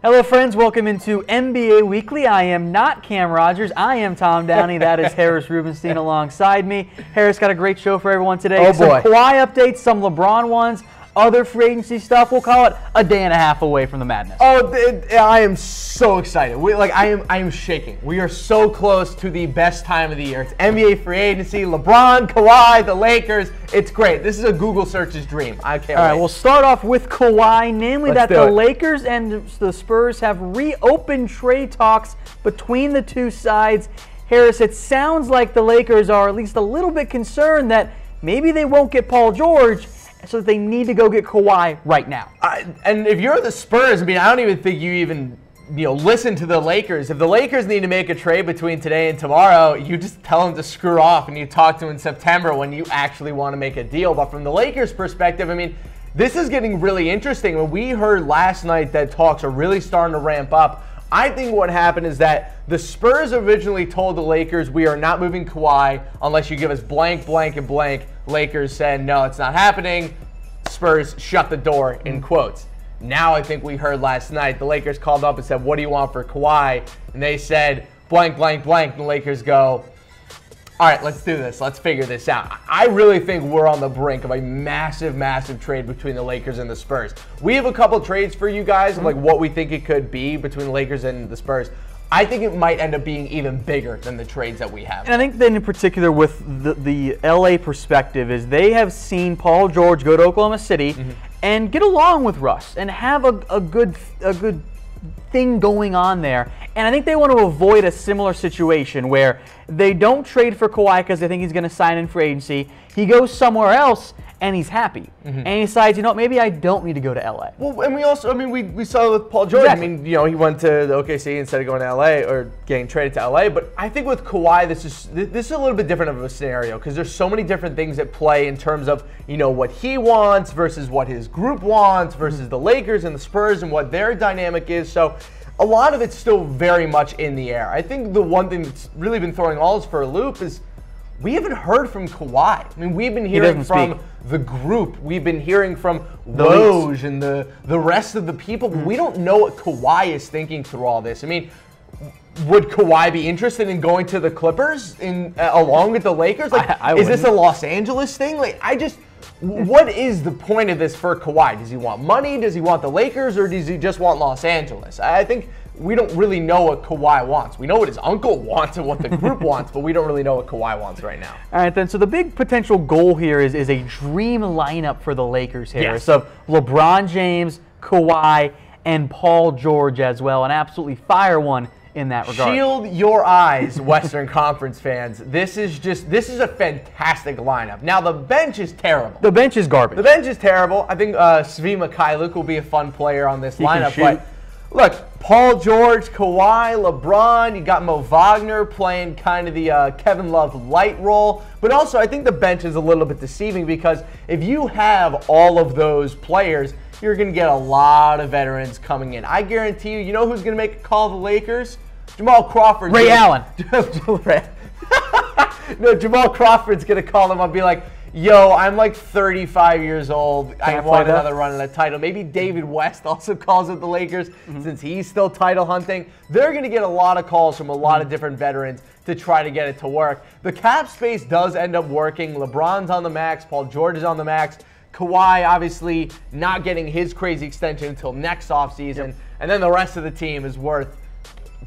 Hello friends, welcome into NBA Weekly. I am not Cam Rogers, I am Tom Downey. That is Harris Rubenstein alongside me. Harris got a great show for everyone today. Oh boy. Some Kawhi updates, some LeBron ones, other free agency stuff. We'll call it a day and a half away from the madness. Oh, I am so excited. I am shaking. We are so close to the best time of the year. It's NBA free agency, LeBron, Kawhi, the Lakers. It's great. This is a Google search's dream. I can't wait. All right, we'll start off with Kawhi, namely Let's that do the it. Lakers and the Spurs have reopened trade talks between the two sides. Harris, it sounds like the Lakers are at least a little bit concerned that maybe they won't get Paul George, so they need to go get Kawhi right now. And if you're the Spurs, I don't even think you even listen to the Lakers. If the Lakers need to make a trade between today and tomorrow, you just tell them to screw off and you talk to them in September when you actually want to make a deal. But from the Lakers' perspective, this is getting really interesting. When we heard last night that talks are really starting to ramp up, I think what happened is that the Spurs originally told the Lakers, we are not moving Kawhi unless you give us blank, blank, and blank. Lakers said, no, it's not happening. Spurs shut the door, in quotes. Now I think we heard last night, the Lakers called up and said, what do you want for Kawhi? And they said, blank, blank, blank. And the Lakers go, all right, let's do this. Let's figure this out. I really think we're on the brink of a massive, massive trade between the Lakers and the Spurs. We have a couple trades for you guys of what we think it could be between the Lakers and the Spurs. I think it might end up being even bigger than the trades that we have. And I think then in particular with the LA perspective is they have seen Paul George go to Oklahoma City and get along with Russ and have a good thing going on there. And I think they want to avoid a similar situation where they don't trade for Kawhi because they think he's going to sign in free agency. He goes somewhere else and he's happy. And he decides, maybe I don't need to go to LA. Well, and we also, we saw with Paul George. Exactly. He went to the OKC instead of going to LA or getting traded to LA. But I think with Kawhi, this is a little bit different of a scenario because there's so many different things at play in terms of what he wants versus what his group wants versus the Lakers and the Spurs and what their dynamic is. So a lot of it's still very much in the air. I think the one thing that's really been throwing all of us for a loop is we haven't heard from Kawhi. We've been hearing from the group. We've been hearing from Woj and the rest of the people. But we don't know what Kawhi is thinking through all this. Would Kawhi be interested in going to the Clippers along with the Lakers? Is this a Los Angeles thing? What is the point of this for Kawhi? Does he want money? Does he want the Lakers? Or does he just want Los Angeles? I think we don't really know what Kawhi wants. We know what his uncle wants and what the group wants, but we don't really know what Kawhi wants right now. All right, then. So the big potential goal here is a dream lineup for the Lakers here. Yes. So LeBron James, Kawhi, and Paul George as well. An absolutely fire one in that regard. Shield your eyes, Western Conference fans. This is a fantastic lineup. Now, the bench is terrible. The bench is garbage. The bench is terrible. I think Svi Mikhailuk will be a fun player on this lineup. But look, Paul George, Kawhi, LeBron, you got Mo Wagner playing kind of the Kevin Love light role. But also, I think the bench is a little bit deceiving because if you have all of those players, you're going to get a lot of veterans coming in. I guarantee you, who's going to make a call to the Lakers? Jamal Crawford. Ray Allen. No, Jamal Crawford's going to call him up and be like, yo, I'm 35 years old. I want another run at a title. Maybe David West also calls up the Lakers since he's still title hunting. They're going to get a lot of calls from a lot of different veterans to try to get it to work. The cap space does end up working. LeBron's on the max. Paul George is on the max. Kawhi, obviously, not getting his crazy extension until next offseason. And then the rest of the team is worth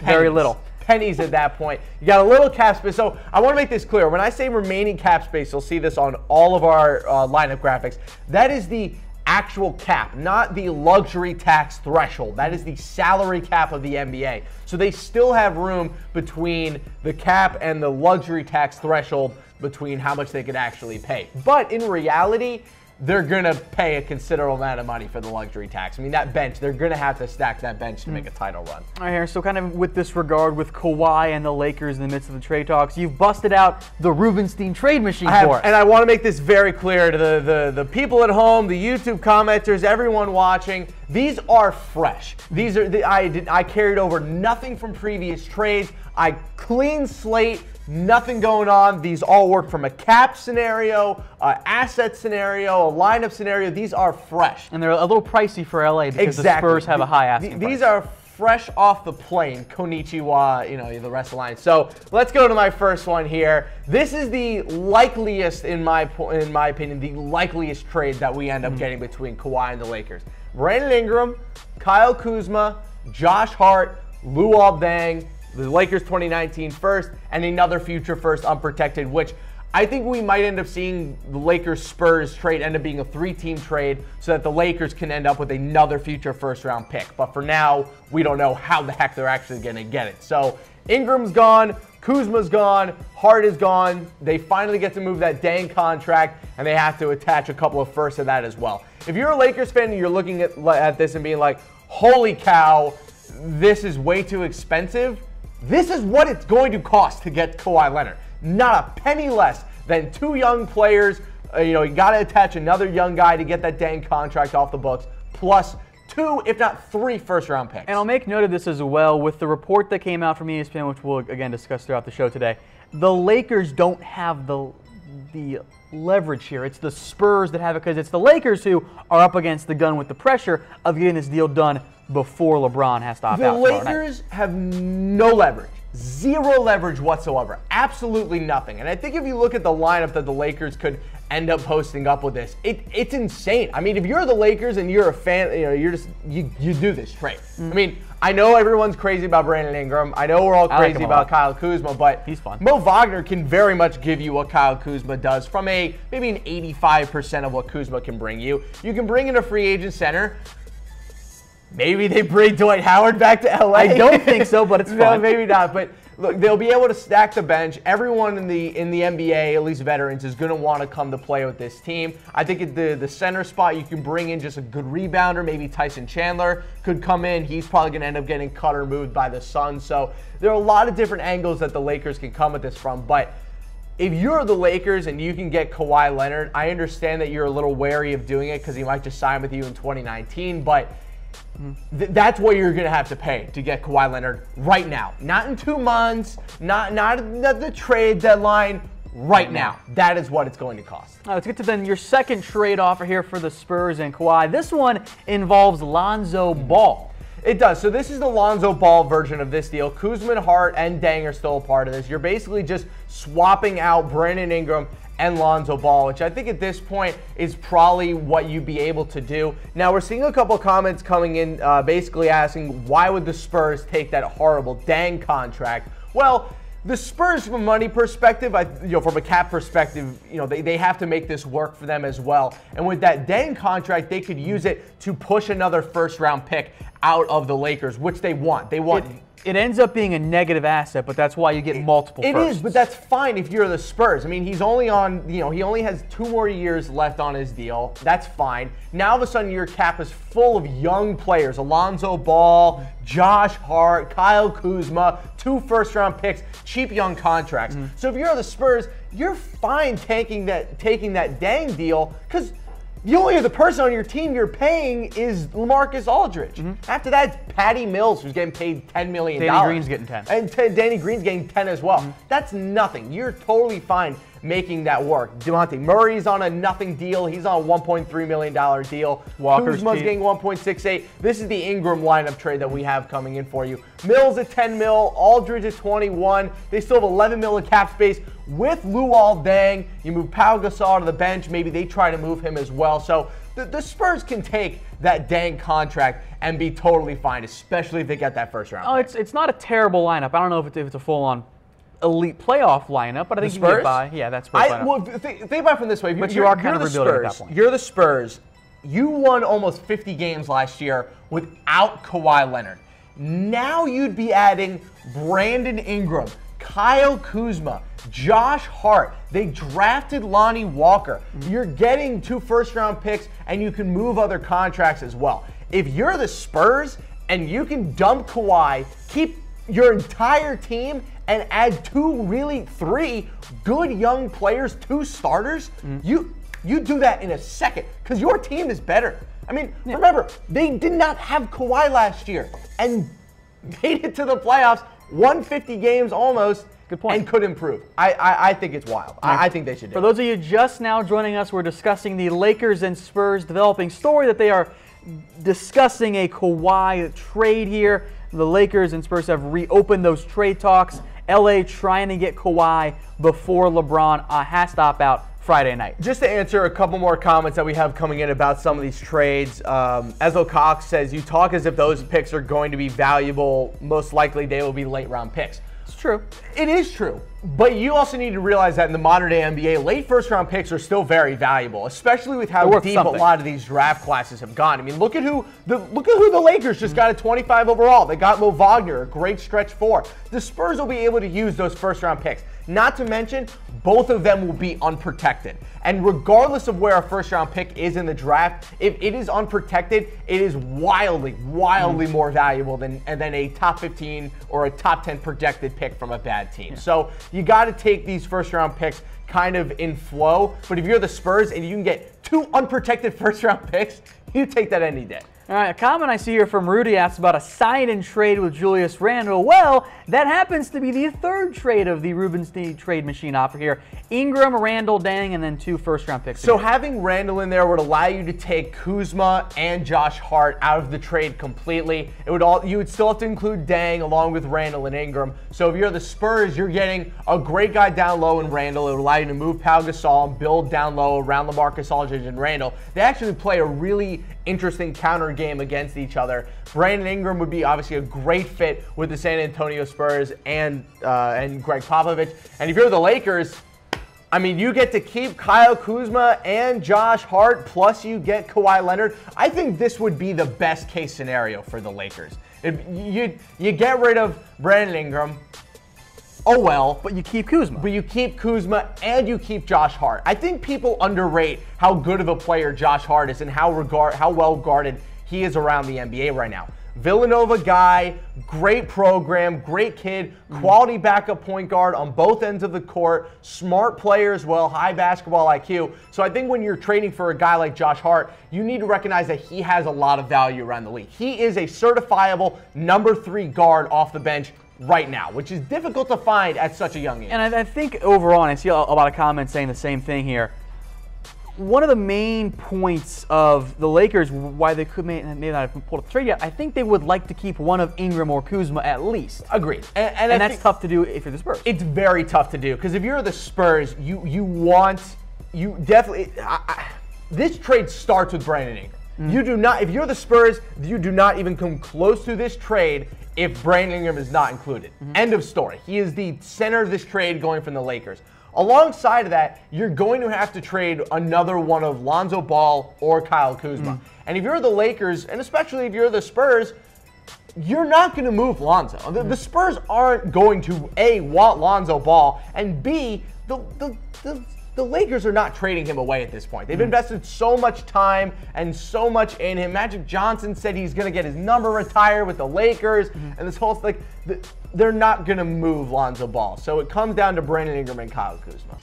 very little. Pennies at that point. You got a little cap space. So I want to make this clear. When I say remaining cap space, you'll see this on all of our lineup graphics. That is the actual cap, not the luxury tax threshold. That is the salary cap of the NBA. So they still have room between the cap and the luxury tax threshold between how much they could actually pay. But in reality, they're going to pay a considerable amount of money for the luxury tax. That bench, they're going to have to stack that bench to make a title run. All right, here, so kind of with this regard with Kawhi and the Lakers in the midst of the trade talks, you've busted out the Rubenstein trade machine for us. And I want to make this very clear to the people at home, the YouTube commenters, everyone watching. These are fresh. These are I carried over nothing from previous trades. I clean slate Nothing going on. These all work from a cap scenario, asset scenario, a lineup scenario. These are fresh. And they're a little pricey for LA because the Spurs have a high asking price. These are fresh off the plane. Konnichiwa, the rest of the line. So let's go to my first one here. This is the likeliest, in my opinion, the likeliest trade that we end up getting between Kawhi and the Lakers. Brandon Ingram, Kyle Kuzma, Josh Hart, Luol Deng, the Lakers 2019 first, and another future first unprotected, which I think we might end up seeing the Lakers-Spurs trade end up being a 3-team trade so that the Lakers can end up with another future first-round pick. But for now, we don't know how the heck they're actually going to get it. So Ingram's gone, Kuzma's gone, Hart is gone. They finally get to move that Deng contract, and they have to attach a couple of firsts to that as well. If you're a Lakers fan and you're looking at this and being like, holy cow, this is way too expensive, this is what it's going to cost to get Kawhi Leonard. Not a penny less than 2 young players. You got to attach another young guy to get that Deng contract off the books, plus 2, if not 3 first-round picks. And I'll make note of this as well with the report that came out from ESPN, which we'll again discuss throughout the show today. The Lakers don't have the leverage here. It's the Spurs that have it because it's the Lakers who are up against the gun with the pressure of getting this deal done before LeBron has to opt out. The Lakers have no leverage. 0 leverage whatsoever. Absolutely nothing. And I think if you look at the lineup that the Lakers could end up posting up with this, it's insane. I mean, if you're the Lakers and you're a fan, you do this trade. I mean, I know everyone's crazy about Brandon Ingram. I know we're all crazy about Kyle Kuzma, but he's fun. Mo Wagner can very much give you what Kyle Kuzma does from maybe an 85% of what Kuzma can bring you. You can bring in a free agent center. Maybe they bring Dwight Howard back to LA. I don't think so, but it's fun. No, maybe not. But look, they'll be able to stack the bench. Everyone in the NBA, at least veterans, is going to want to come to play with this team. I think at the center spot, you can bring in just a good rebounder. Maybe Tyson Chandler could come in. He's probably going to end up getting cut or moved by the Suns. So there are a lot of different angles that the Lakers can come at this from. But if you're the Lakers and you can get Kawhi Leonard, I understand that you're a little wary of doing it because he might just sign with you in 2019. But that's what you're going to have to pay to get Kawhi Leonard right now. Not in 2 months, not at the trade deadline, right now. That is what it's going to cost. All right, let's get to then your second trade offer here for the Spurs and Kawhi. This one involves Lonzo Ball. It does. So this is the Lonzo Ball version of this deal. Kuzma, Hart, and Deng are still a part of this. You're basically just swapping out Brandon Ingram and Lonzo Ball, which I think at this point is probably what you'd be able to do. Now, we're seeing a couple comments coming in basically asking, why would the Spurs take that horrible Deng contract? Well, the Spurs, from a money perspective, from a cap perspective, they have to make this work for them as well. And with that Deng contract, they could use it to push another first-round pick out of the Lakers, which they want. It ends up being a negative asset, but that's why you get multiple firsts. It is, but that's fine if you're the Spurs. I mean, he's only on, he only has 2 more years left on his deal. That's fine. Now, all of a sudden, your cap is full of young players. Alonzo Ball, Josh Hart, Kyle Kuzma, 2 first-round picks, cheap young contracts. So if you're the Spurs, you're fine taking that Deng deal because the only other person on your team you're paying is LaMarcus Aldridge. After that, it's Patty Mills, who's getting paid $10 million. Danny Green's getting 10. And Danny Green's getting 10 as well. That's nothing. You're totally fine making that work. DeJounte Murray's on a nothing deal. He's on a $1.3 million deal. Kuzma's getting 1.68. This is the Ingram lineup trade that we have coming in for you. Mills at 10 mil, Aldridge at 21. They still have 11 mil in cap space. With Luol Deng, you move Pau Gasol to the bench. Maybe they try to move him as well. So the Spurs can take that Deng contract and be totally fine, especially if they get that first round. Oh, it's not a terrible lineup. I don't know if it's a full-on elite playoff lineup, but I think you can get by. Yeah, that's Spurs lineup. Well, think about it from this way. But you are kind of rebuilding at that point. You're the Spurs. You won almost 50 games last year without Kawhi Leonard. Now you'd be adding Brandon Ingram, Kyle Kuzma, Josh Hart. They drafted Lonnie Walker. You're getting 2 first-round picks, and you can move other contracts as well. If you're the Spurs and you can dump Kawhi, keep your entire team, and add 3 good young players, 2 starters, you do that in a second because your team is better. I mean, remember, they did not have Kawhi last year and made it to the playoffs, won 50 games almost, Good point. And could improve. I think it's wild. I think they should do it. For those of you just now joining us, we're discussing the Lakers and Spurs developing story that they are discussing a Kawhi trade here. The Lakers and Spurs have reopened those trade talks. LA trying to get Kawhi before LeBron has to opt out Friday night. Just to answer a couple more comments that we have coming in about some of these trades, Ezra Cox says, you talk as if those picks are going to be valuable. Most likely they will be late round picks. It's true. It is true. But you also need to realize that in the modern day NBA, late first round picks are still very valuable, especially with how deep a lot of these draft classes have gone. I mean, look at who the Lakers just got at 25 overall. They got Mo Wagner, a great stretch 4. The Spurs will be able to use those first round picks. Not to mention, both of them will be unprotected. And regardless of where a first round pick is in the draft, if it is unprotected, it is wildly more valuable than a top 15 or a top 10 projected pick from a bad team. Yeah. So you got to take these first round picks kind of in flow. But if you're the Spurs and you can get 2 unprotected first round picks, you take that any day. All right, a comment I see here from Rudy asks about a sign-and trade with Julius Randle. Well, that happens to be the 3rd trade of the Rubenstein trade machine offer here. Ingram, Randle, Deng, and then 2 first-round picks. So having Randle in there would allow you to take Kuzma and Josh Hart out of the trade completely. You would still have to include Deng along with Randle and Ingram. So if you're the Spurs, you're getting a great guy down low in Randle. It would allow you to move Pau Gasol and build down low around LaMarcus Aldridge and Randle. They actually play a really interesting counter game against each other. Brandon Ingram would be obviously a great fit with the San Antonio Spurs and Greg Popovich. And if you're the Lakers, I mean, you get to keep Kyle Kuzma and Josh Hart, plus you get Kawhi Leonard. I think this would be the best case scenario for the Lakers. If you get rid of Brandon Ingram, oh well. But you keep Kuzma. But you keep Kuzma and you keep Josh Hart. I think people underrate how good of a player Josh Hart is and how well guarded he is around the NBA right now. Villanova guy, great program, great kid, quality backup point guard on both ends of the court, smart player as well, high basketball IQ. So I think when you're trading for a guy like Josh Hart, you need to recognize that he has a lot of value around the league. He is a certifiable number 3 guard off the bench right now, which is difficult to find at such a young age. And I think overall, and I see a lot of comments saying the same thing here, one of the main points of the Lakers, why they may not have pulled a trade yet, I think they would like to keep one of Ingram or Kuzma at least. Agreed. And that's tough to do if you're the Spurs. It's very tough to do, because if you're the Spurs, this trade starts with Brandon Ingram. You do not, if you're the Spurs, you do not even come close to this trade if Brandon Ingram is not included. End of story. He is the center of this trade going from the Lakers. Alongside of that, you're going to have to trade another one of Lonzo Ball or Kyle Kuzma. And if you're the Lakers, and especially if you're the Spurs, you're not going to move Lonzo. The Spurs aren't going to, A, want Lonzo Ball, and B, the Lakers are not trading him away at this point. They've invested so much time and so much in him. Magic Johnson said he's going to get his number retired with the Lakers, and this whole they're not going to move Lonzo Ball. So it comes down to Brandon Ingram and Kyle Kuzma.